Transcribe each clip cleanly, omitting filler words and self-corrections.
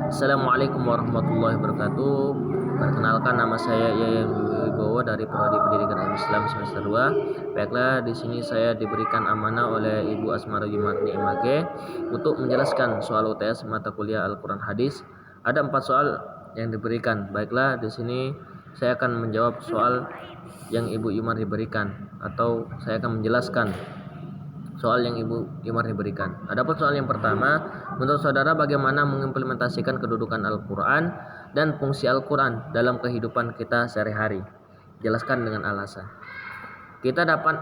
Assalamualaikum warahmatullahi wabarakatuh. Perkenalkan, nama saya Yayan Wibowo dari Prodi Pendidikan Islam semester 2. Baiklah, di sini saya diberikan amanah oleh Ibu Asmara Jumatni MAG untuk menjelaskan soal UTS mata kuliah Al-Quran Hadis. Ada 4 soal yang diberikan. Baiklah, di sini saya akan menjawab soal yang Ibu Yumar diberikan, atau saya akan menjelaskan soal yang Ibu Yumar diberikan. Adapun soal yang pertama, menurut saudara bagaimana mengimplementasikan kedudukan Al-Quran dan fungsi Al-Quran dalam kehidupan kita sehari-hari? Jelaskan dengan alasan. Kita dapat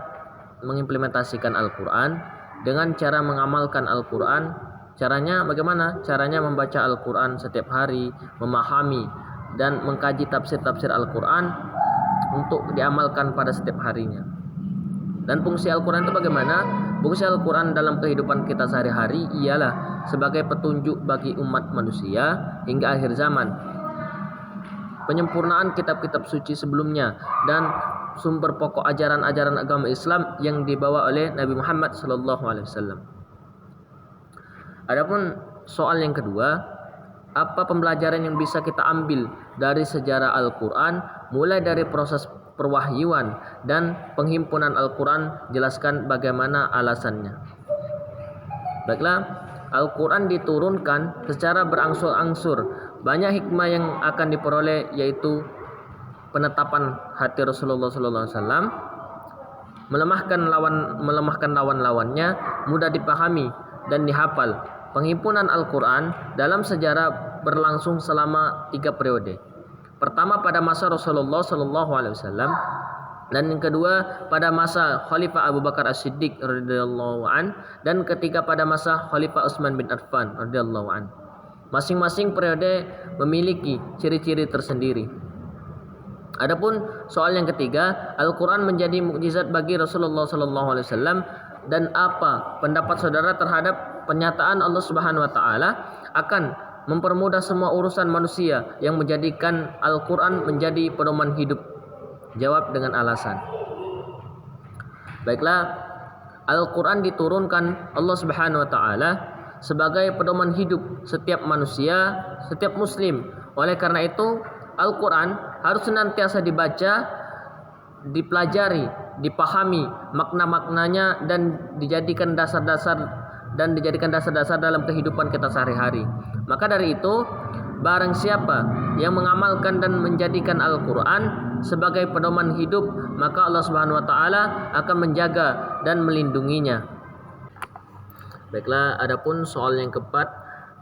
mengimplementasikan Al-Quran dengan cara mengamalkan Al-Quran. Caranya bagaimana? Caranya membaca Al-Quran setiap hari, memahami dan mengkaji tafsir-tafsir Al-Quran untuk diamalkan pada setiap harinya. Dan fungsi Al-Quran itu bagaimana? Fungsi Al-Quran dalam kehidupan kita sehari-hari ialah sebagai petunjuk bagi umat manusia hingga akhir zaman, penyempurnaan kitab-kitab suci sebelumnya, dan sumber pokok ajaran-ajaran agama Islam yang dibawa oleh Nabi Muhammad SAW. Adapun soal yang kedua, apa pembelajaran yang bisa kita ambil dari sejarah Al-Quran mulai dari proses perwahyuan dan penghimpunan Al-Quran? Jelaskan bagaimana alasannya. Baiklah, Al-Quran diturunkan secara berangsur-angsur. Banyak hikmah yang akan diperoleh, yaitu penetapan hati Rasulullah SAW, melemahkan lawan-lawannya, mudah dipahami dan dihafal. Penghimpunan Al-Quran dalam sejarah berlangsung selama 3 periode. Pertama pada masa Rasulullah SAW, dan yang kedua pada masa Khalifah Abu Bakar As-Siddiq radhiyallahu an, dan ketiga pada masa Khalifah Utsman bin Affan radhiyallahu an. Masing-masing periode memiliki ciri-ciri tersendiri. Adapun soal yang ketiga, Al-Quran menjadi mukjizat bagi Rasulullah SAW, dan apa pendapat saudara terhadap pernyataan Allah Subhanahu wa taala akan mempermudah semua urusan manusia yang menjadikan Al-Quran menjadi pedoman hidup? Jawab dengan alasan. Baiklah, Al-Quran diturunkan Allah Subhanahu wa taala sebagai pedoman hidup setiap manusia, setiap muslim. Oleh karena itu, Al-Quran harus senantiasa dibaca, dipelajari, dipahami makna-maknanya, dan dijadikan dasar-dasar dalam kehidupan kita sehari-hari. Maka dari itu, barang siapa yang mengamalkan dan menjadikan Al-Quran sebagai pedoman hidup, maka Allah Subhanahu wa taala akan menjaga dan melindunginya. Baiklah, adapun soal yang keempat,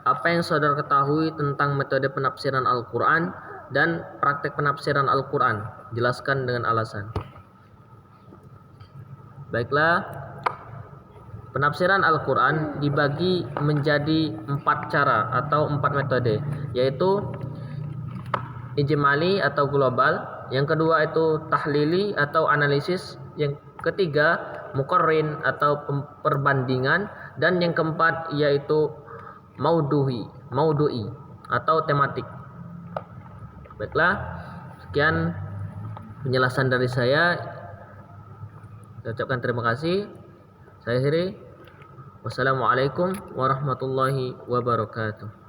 apa yang saudara ketahui tentang metode penafsiran Al-Quran dan praktek penafsiran Al-Quran? Jelaskan dengan alasan. Baiklah, penafsiran Al-Quran dibagi menjadi 4 cara atau 4 metode, yaitu ijmali atau global, yang kedua itu tahlili atau analisis, yang ketiga muqarrin atau perbandingan, dan yang keempat yaitu maudhu'i atau tematik. Baiklah, sekian penjelasan dari saya. Saya ucapkan terima kasih. Saya akhiri. Wassalamualaikum warahmatullahi wabarakatuh.